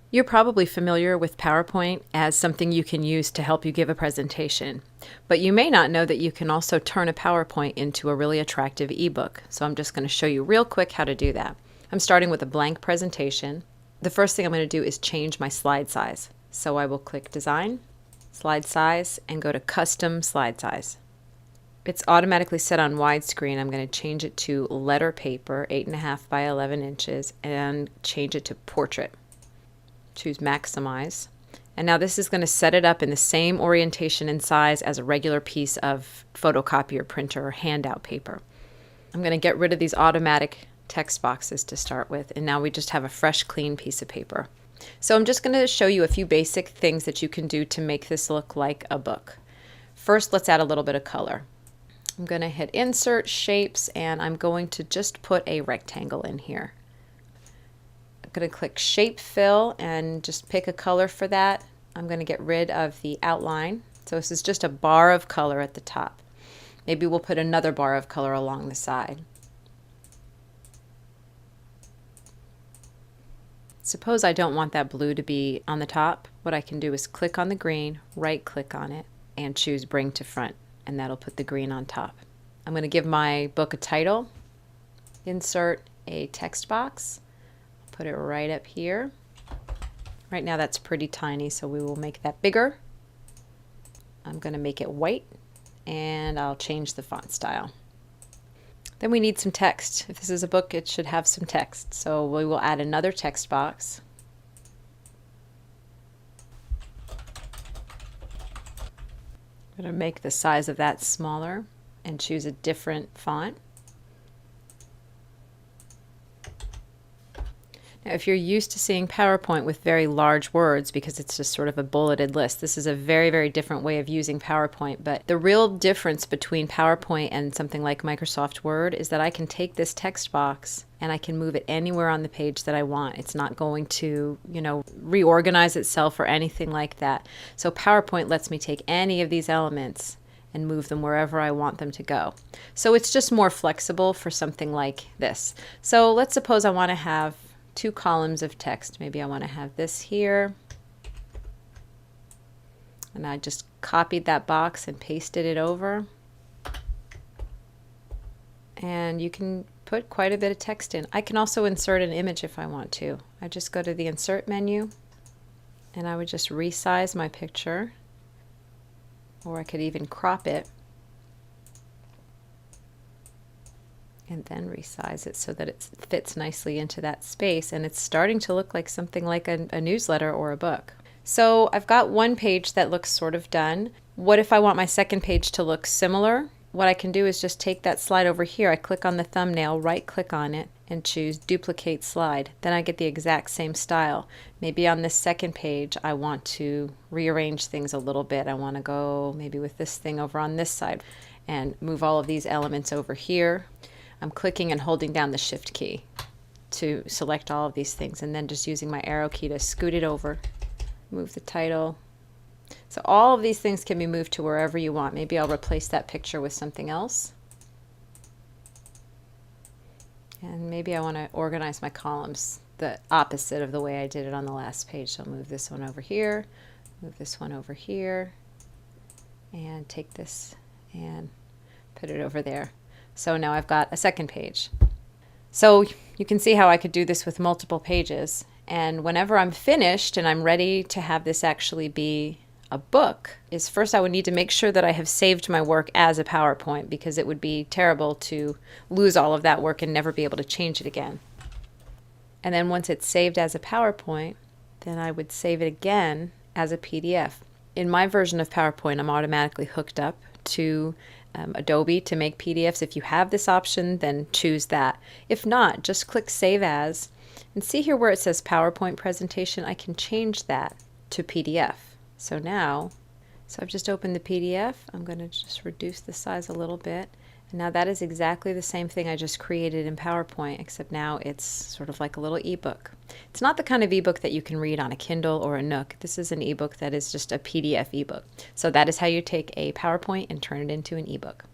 You're probably familiar with PowerPoint as something you can use to help you give a presentation, but you may not know that you can also turn a PowerPoint into a really attractive ebook. So I'm just going to show you real quick how to do that. I'm starting with a blank presentation. The first thing I'm going to do is change my slide size. So I will click Design, Slide Size, and go to Custom Slide Size. It's automatically set on widescreen. I'm going to change it to letter paper, 8.5 by 11 inches, and change it to Portrait. Choose Maximize. And now this is going to set it up in the same orientation and size as a regular piece of photocopier, printer, or handout paper. I'm going to get rid of these automatic text boxes to start with, and now we just have a fresh, clean piece of paper. So I'm just going to show you a few basic things that you can do to make this look like a book. First, let's add a little bit of color. I'm going to hit Insert, Shapes, and I'm going to just put a rectangle in here. I'm going to click Shape Fill and just pick a color for that. I'm going to get rid of the outline. So this is just a bar of color at the top. Maybe we'll put another bar of color along the side. Suppose I don't want that blue to be on the top. What I can do is click on the green, right click on it, and choose Bring to Front, and that'll put the green on top. I'm going to give my book a title, insert a text box, put it right up here. Right now that's pretty tiny, so we will make that bigger. I'm going to make it white, and I'll change the font style. Then we need some text. If this is a book, it should have some text. So we will add another text box. I'm going to make the size of that smaller and choose a different font. Now, if you're used to seeing PowerPoint with very large words because it's just sort of a bulleted list, this is a very, very different way of using PowerPoint. But the real difference between PowerPoint and something like Microsoft Word is that I can take this text box and I can move it anywhere on the page that I want. It's not going to, reorganize itself or anything like that. So PowerPoint lets me take any of these elements and move them wherever I want them to go. So it's just more flexible for something like this. So let's suppose I want to have 2 columns of text. Maybe I want to have this here. And I just copied that box and pasted it over. And you can put quite a bit of text in. I can also insert an image if I want to. I just go to the Insert menu, and I would just resize my picture, or I could even crop it and then resize it so that it fits nicely into that space, and it's starting to look like something like a newsletter or a book. So I've got one page that looks sort of done. What if I want my second page to look similar? What I can do is just take that slide over here. I click on the thumbnail, right click on it, and choose Duplicate Slide. Then I get the exact same style. Maybe on this second page I want to rearrange things a little bit. I want to go maybe with this thing over on this side and move all of these elements over here. I'm clicking and holding down the Shift key to select all of these things, and then just using my arrow key to scoot it over, move the title. So all of these things can be moved to wherever you want. Maybe I'll replace that picture with something else. And maybe I want to organize my columns the opposite of the way I did it on the last page. So I'll move this one over here, move this one over here, and take this and put it over there. So now I've got a second page. So you can see how I could do this with multiple pages. And whenever I'm finished and I'm ready to have this actually be a book, is first I would need to make sure that I have saved my work as a PowerPoint, because it would be terrible to lose all of that work and never be able to change it again. And then once it's saved as a PowerPoint, then I would save it again as a PDF. In my version of PowerPoint, I'm automatically hooked up to Adobe to make PDFs. If you have this option, then choose that. If not, just click Save As, and see here where it says PowerPoint presentation, I can change that to PDF. So I've just opened the PDF. I'm going to just reduce the size a little bit. And now that is exactly the same thing I just created in PowerPoint, except now it's sort of like a little ebook. It's not the kind of ebook that you can read on a Kindle or a Nook. This is an ebook that is just a PDF ebook. So that is how you take a PowerPoint and turn it into an ebook.